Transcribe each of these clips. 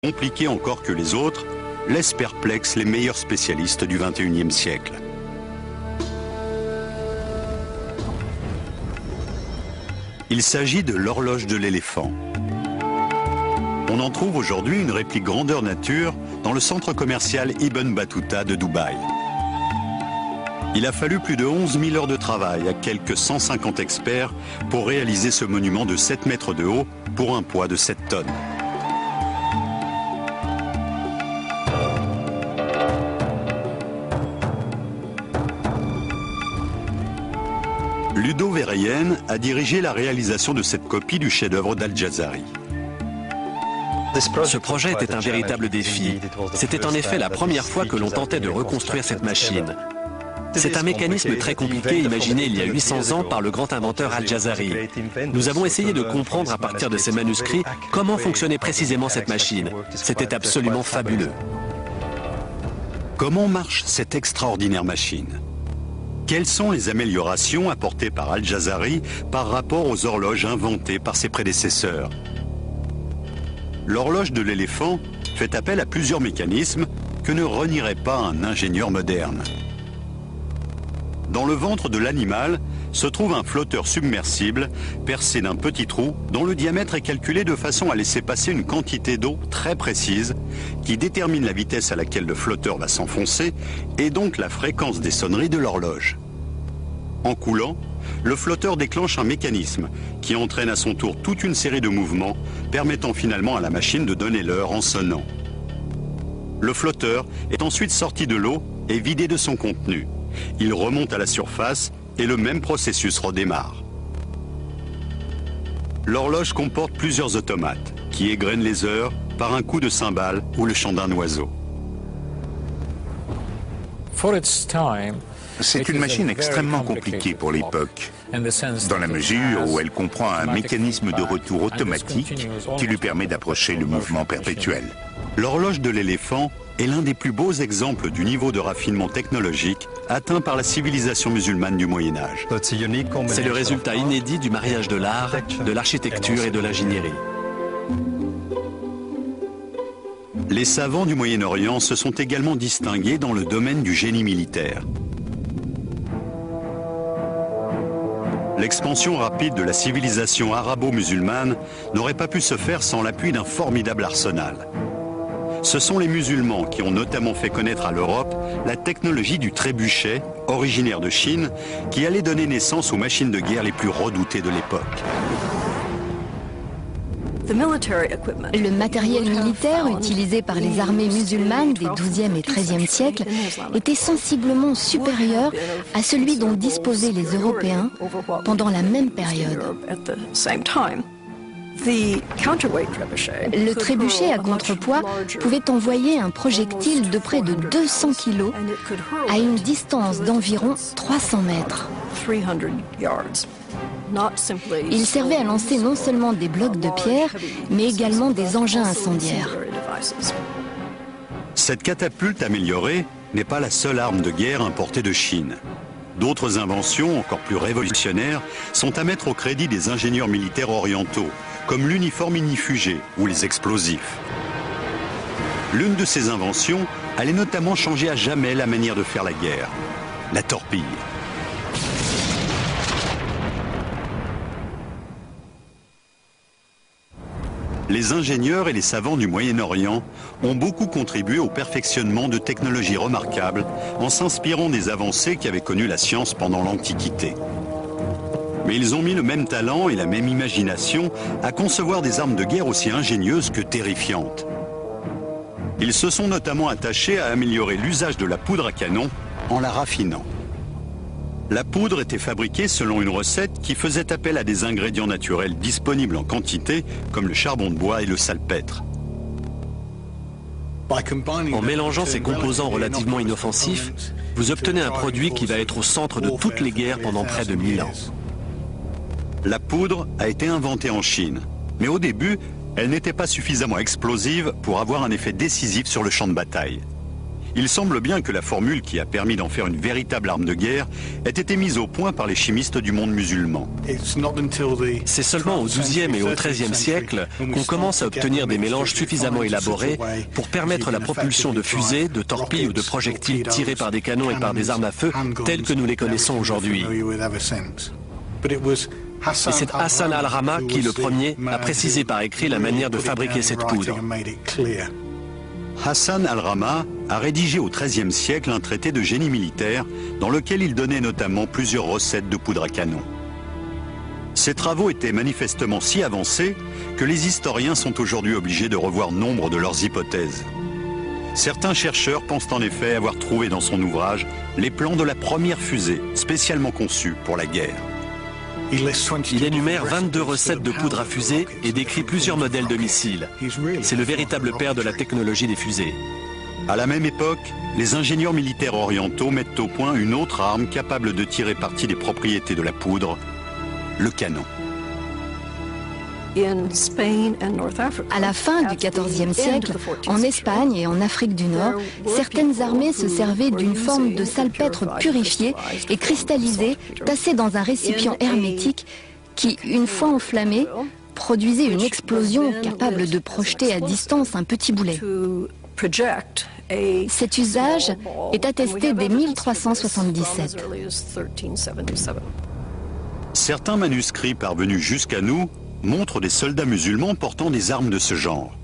compliquée encore que les autres, laisse perplexes les meilleurs spécialistes du XXIe siècle. Il s'agit de l'horloge de l'éléphant. On en trouve aujourd'hui une réplique grandeur nature dans le centre commercial Ibn Battuta de Dubaï. Il a fallu plus de 11 000 heures de travail à quelques 150 experts pour réaliser ce monument de 7 mètres de haut pour un poids de 7 tonnes. Ludo Verheyen a dirigé la réalisation de cette copie du chef-d'œuvre d'Al-Jazari. Ce projet était un véritable défi. C'était en effet la première fois que l'on tentait de reconstruire cette machine. C'est un mécanisme très compliqué imaginé il y a 800 ans par le grand inventeur Al-Jazari. Nous avons essayé de comprendre à partir de ces manuscrits comment fonctionnait précisément cette machine. C'était absolument fabuleux. Comment marche cette extraordinaire machine ? Quelles sont les améliorations apportées par Al-Jazari par rapport aux horloges inventées par ses prédécesseurs ? L'horloge de l'éléphant fait appel à plusieurs mécanismes que ne renierait pas un ingénieur moderne. Dans le ventre de l'animal se trouve un flotteur submersible percé d'un petit trou dont le diamètre est calculé de façon à laisser passer une quantité d'eau très précise qui détermine la vitesse à laquelle le flotteur va s'enfoncer et donc la fréquence des sonneries de l'horloge. En coulant, le flotteur déclenche un mécanisme qui entraîne à son tour toute une série de mouvements permettant finalement à la machine de donner l'heure en sonnant. Le flotteur est ensuite sorti de l'eau et vidé de son contenu. Il remonte à la surface et le même processus redémarre. L'horloge comporte plusieurs automates qui égrènent les heures par un coup de cymbale ou le chant d'un oiseau. C'est une machine extrêmement compliquée pour l'époque, dans la mesure où elle comprend un mécanisme de retour automatique qui lui permet d'approcher le mouvement perpétuel. L'horloge de l'éléphant est l'un des plus beaux exemples du niveau de raffinement technologique atteint par la civilisation musulmane du Moyen-Âge. C'est le résultat inédit du mariage de l'art, de l'architecture et de l'ingénierie. Les savants du Moyen-Orient se sont également distingués dans le domaine du génie militaire. L'expansion rapide de la civilisation arabo-musulmane n'aurait pas pu se faire sans l'appui d'un formidable arsenal. Ce sont les musulmans qui ont notamment fait connaître à l'Europe la technologie du trébuchet, originaire de Chine, qui allait donner naissance aux machines de guerre les plus redoutées de l'époque. Le matériel militaire utilisé par les armées musulmanes des XIIe et XIIIe siècles était sensiblement supérieur à celui dont disposaient les Européens pendant la même période. Le trébuchet à contrepoids pouvait envoyer un projectile de près de 200 kg à une distance d'environ 300 mètres. Il servait à lancer non seulement des blocs de pierre, mais également des engins incendiaires. Cette catapulte améliorée n'est pas la seule arme de guerre importée de Chine. D'autres inventions, encore plus révolutionnaires, sont à mettre au crédit des ingénieurs militaires orientaux, comme l'uniforme ignifugé ou les explosifs. L'une de ces inventions allait notamment changer à jamais la manière de faire la guerre, la torpille. Les ingénieurs et les savants du Moyen-Orient ont beaucoup contribué au perfectionnement de technologies remarquables en s'inspirant des avancées qu'avait connues la science pendant l'Antiquité. Mais ils ont mis le même talent et la même imagination à concevoir des armes de guerre aussi ingénieuses que terrifiantes. Ils se sont notamment attachés à améliorer l'usage de la poudre à canon en la raffinant. La poudre était fabriquée selon une recette qui faisait appel à des ingrédients naturels disponibles en quantité, comme le charbon de bois et le salpêtre. En mélangeant ces composants relativement inoffensifs, vous obtenez un produit qui va être au centre de toutes les guerres pendant près de 1000 ans. La poudre a été inventée en Chine, mais au début, elle n'était pas suffisamment explosive pour avoir un effet décisif sur le champ de bataille. il semble bien que la formule qui a permis d'en faire une véritable arme de guerre ait été mise au point par les chimistes du monde musulman. C'est seulement au XIIe et au XIIIe siècle qu'on commence à obtenir des mélanges suffisamment élaborés pour permettre la propulsion de fusées, de torpilles ou de projectiles tirés par des canons et par des armes à feu telles que nous les connaissons aujourd'hui. Et c'est Hassan al-Ramma qui, le premier, a précisé par écrit la manière de fabriquer cette poudre. Hassan al-Ramma a rédigé au XIIIe siècle un traité de génie militaire dans lequel il donnait notamment plusieurs recettes de poudre à canon. Ces travaux étaient manifestement si avancés que les historiens sont aujourd'hui obligés de revoir nombre de leurs hypothèses. Certains chercheurs pensent en effet avoir trouvé dans son ouvrage les plans de la première fusée spécialement conçue pour la guerre. Il énumère 22 recettes de poudre à fusée et décrit plusieurs modèles de missiles. C'est le véritable père de la technologie des fusées. À la même époque, les ingénieurs militaires orientaux mettent au point une autre arme capable de tirer parti des propriétés de la poudre, le canon. À la fin du XIVe siècle, en Espagne et en Afrique du Nord, certaines armées se servaient d'une forme de salpêtre purifiée et cristallisée, tassée dans un récipient hermétique qui, une fois enflammé, produisait une explosion capable de projeter à distance un petit boulet. Cet usage est attesté dès 1377. Certains manuscrits parvenus jusqu'à nous montrent des soldats musulmans portant des armes de ce genre.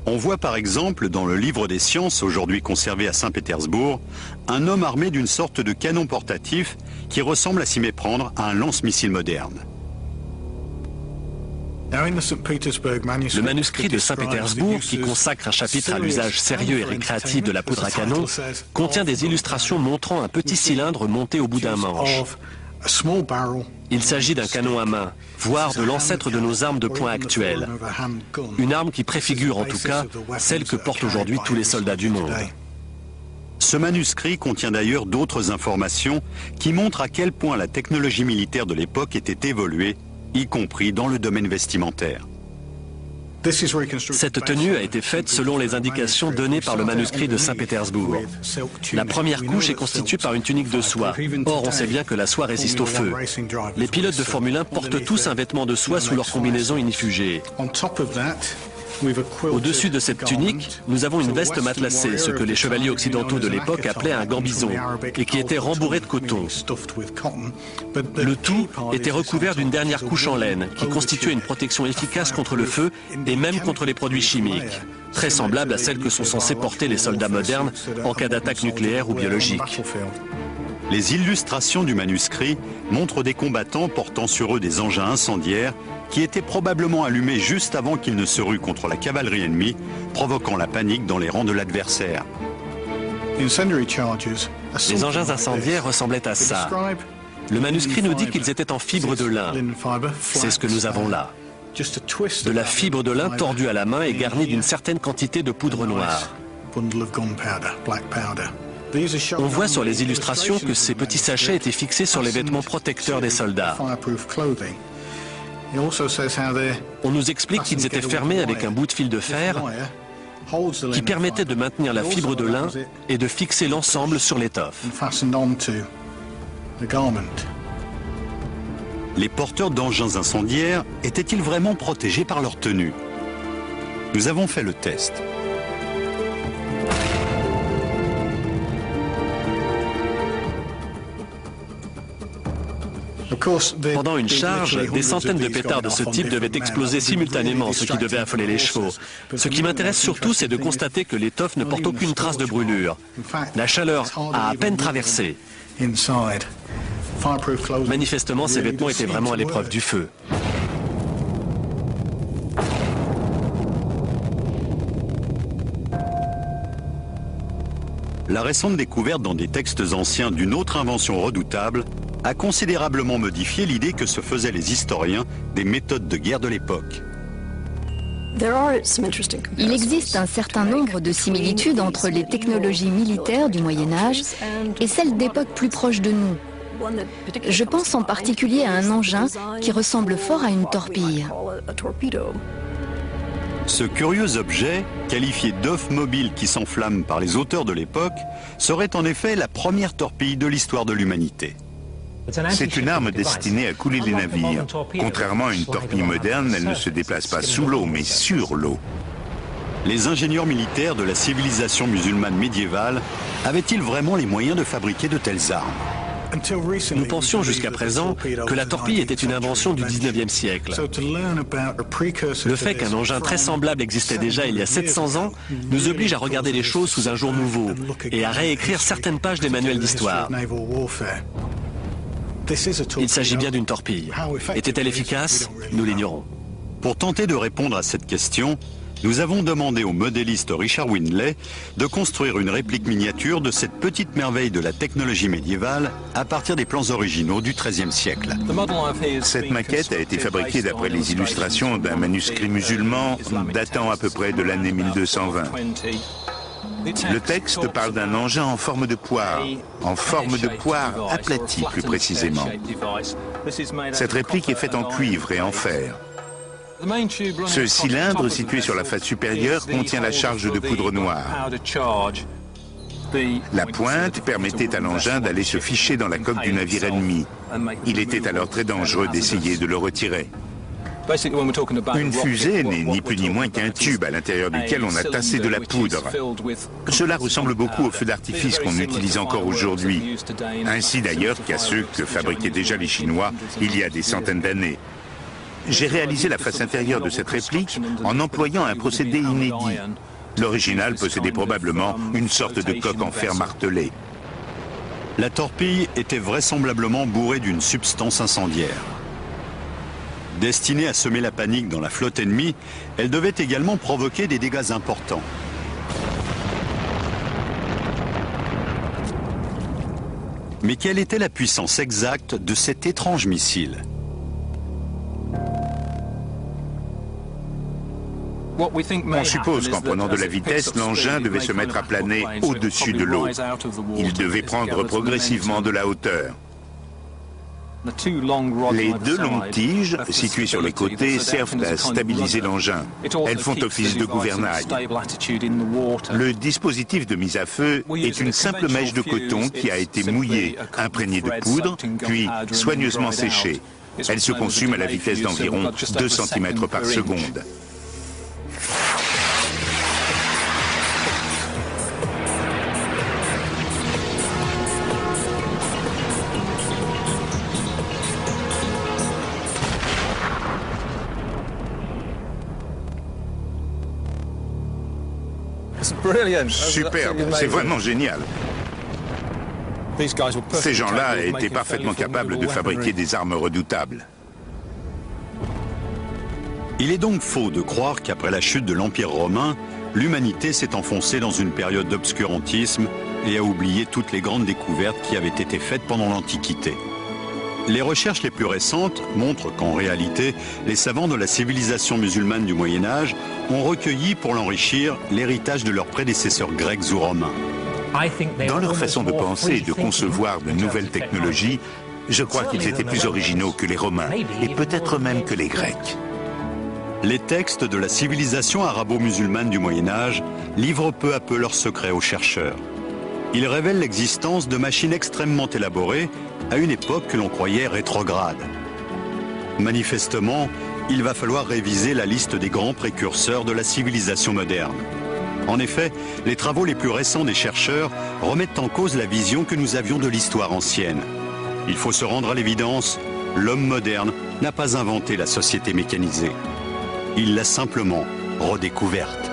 On voit par exemple dans le livre des sciences, aujourd'hui conservé à Saint-Pétersbourg, un homme armé d'une sorte de canon portatif qui ressemble à s'y méprendre à un lance-missile moderne. Le manuscrit de Saint-Pétersbourg, qui consacre un chapitre à l'usage sérieux et récréatif de la poudre à canon, contient des illustrations montrant un petit cylindre monté au bout d'un manche. Il s'agit d'un canon à main, voire de l'ancêtre de nos armes de poing actuelles. Une arme qui préfigure en tout cas celle que portent aujourd'hui tous les soldats du monde. Ce manuscrit contient d'ailleurs d'autres informations qui montrent à quel point la technologie militaire de l'époque était évoluée, y compris dans le domaine vestimentaire. Cette tenue a été faite selon les indications données par le manuscrit de Saint-Pétersbourg. La première couche est constituée par une tunique de soie. Or, on sait bien que la soie résiste au feu. Les pilotes de Formule 1 portent tous un vêtement de soie sous leur combinaison inifugée. Au-dessus de cette tunique, nous avons une veste matelassée, ce que les chevaliers occidentaux de l'époque appelaient un gambison, et qui était rembourré de coton. Le tout était recouvert d'une dernière couche en laine, qui constituait une protection efficace contre le feu et même contre les produits chimiques, très semblable à celle que sont censés porter les soldats modernes en cas d'attaque nucléaire ou biologique. Les illustrations du manuscrit montrent des combattants portant sur eux des engins incendiaires qui étaient probablement allumés juste avant qu'ils ne se ruent contre la cavalerie ennemie, provoquant la panique dans les rangs de l'adversaire. Les engins incendiaires ressemblaient à ça. Le manuscrit nous dit qu'ils étaient en fibre de lin. C'est ce que nous avons là. De la fibre de lin tordue à la main et garnie d'une certaine quantité de poudre noire. On voit sur les illustrations que ces petits sachets étaient fixés sur les vêtements protecteurs des soldats. On nous explique qu'ils étaient fermés avec un bout de fil de fer qui permettait de maintenir la fibre de lin et de fixer l'ensemble sur l'étoffe. Les porteurs d'engins incendiaires étaient-ils vraiment protégés par leur tenue? Nous avons fait le test. Pendant une charge, des centaines de pétards de ce type devaient exploser simultanément, ce qui devait affoler les chevaux. Ce qui m'intéresse surtout, c'est de constater que l'étoffe ne porte aucune trace de brûlure. La chaleur a à peine traversé. Manifestement, ces vêtements étaient vraiment à l'épreuve du feu. La récente découverte dans des textes anciens d'une autre invention redoutable a considérablement modifié l'idée que se faisaient les historiens des méthodes de guerre de l'époque. Il existe un certain nombre de similitudes entre les technologies militaires du Moyen-Âge et celles d'époques plus proches de nous. Je pense en particulier à un engin qui ressemble fort à une torpille. Ce curieux objet, qualifié d'œuf mobile qui s'enflamme par les auteurs de l'époque, serait en effet la première torpille de l'histoire de l'humanité. C'est une arme destinée à couler les navires. Contrairement à une torpille moderne, elle ne se déplace pas sous l'eau, mais sur l'eau. Les ingénieurs militaires de la civilisation musulmane médiévale avaient-ils vraiment les moyens de fabriquer de telles armes? Nous pensions jusqu'à présent que la torpille était une invention du 19e siècle. Le fait qu'un engin très semblable existait déjà il y a 700 ans nous oblige à regarder les choses sous un jour nouveau et à réécrire certaines pages des manuels d'histoire. Il s'agit bien d'une torpille. Était-elle efficace? Nous l'ignorons. Pour tenter de répondre à cette question, nous avons demandé au modéliste Richard Windley de construire une réplique miniature de cette petite merveille de la technologie médiévale à partir des plans originaux du XIIIe siècle. Cette maquette a été fabriquée d'après les illustrations d'un manuscrit musulman datant à peu près de l'année 1220. Le texte parle d'un engin en forme de poire aplati plus précisément. Cette réplique est faite en cuivre et en fer. Ce cylindre situé sur la face supérieure contient la charge de poudre noire. La pointe permettait à l'engin d'aller se ficher dans la coque du navire ennemi. Il était alors très dangereux d'essayer de le retirer. Une fusée n'est ni plus ni moins qu'un tube à l'intérieur duquel on a tassé de la poudre. Cela ressemble beaucoup aux feux d'artifice qu'on utilise encore aujourd'hui, ainsi d'ailleurs qu'à ceux que fabriquaient déjà les Chinois il y a des centaines d'années. J'ai réalisé la face intérieure de cette réplique en employant un procédé inédit. L'original possédait probablement une sorte de coque en fer martelé. La torpille était vraisemblablement bourrée d'une substance incendiaire. Destinée à semer la panique dans la flotte ennemie, elle devait également provoquer des dégâts importants. Mais quelle était la puissance exacte de cet étrange missile ? On suppose qu'en prenant de la vitesse, l'engin devait se mettre à planer au-dessus de l'eau. Il devait prendre progressivement de la hauteur. Les deux longues tiges, situées sur les côtés, servent à stabiliser l'engin. Elles font office de gouvernail. Le dispositif de mise à feu est une simple mèche de coton qui a été mouillée, imprégnée de poudre, puis soigneusement séchée. Elle se consume à la vitesse d'environ 2 cm par seconde. Superbe, c'est vraiment génial. Ces gens-là étaient parfaitement capables de fabriquer des armes redoutables. Il est donc faux de croire qu'après la chute de l'Empire romain, l'humanité s'est enfoncée dans une période d'obscurantisme et a oublié toutes les grandes découvertes qui avaient été faites pendant l'Antiquité. Les recherches les plus récentes montrent qu'en réalité, les savants de la civilisation musulmane du Moyen-Âge ont recueilli pour l'enrichir l'héritage de leurs prédécesseurs grecs ou romains. Dans leur façon de penser et de concevoir de nouvelles technologies, je crois qu'ils étaient plus originaux que les Romains, et peut-être même que les Grecs. Les textes de la civilisation arabo-musulmane du Moyen-Âge livrent peu à peu leurs secrets aux chercheurs. Ils révèlent l'existence de machines extrêmement élaborées à une époque que l'on croyait rétrograde. Manifestement, il va falloir réviser la liste des grands précurseurs de la civilisation moderne. En effet, les travaux les plus récents des chercheurs remettent en cause la vision que nous avions de l'histoire ancienne. Il faut se rendre à l'évidence, l'homme moderne n'a pas inventé la société mécanisée. Il l'a simplement redécouverte.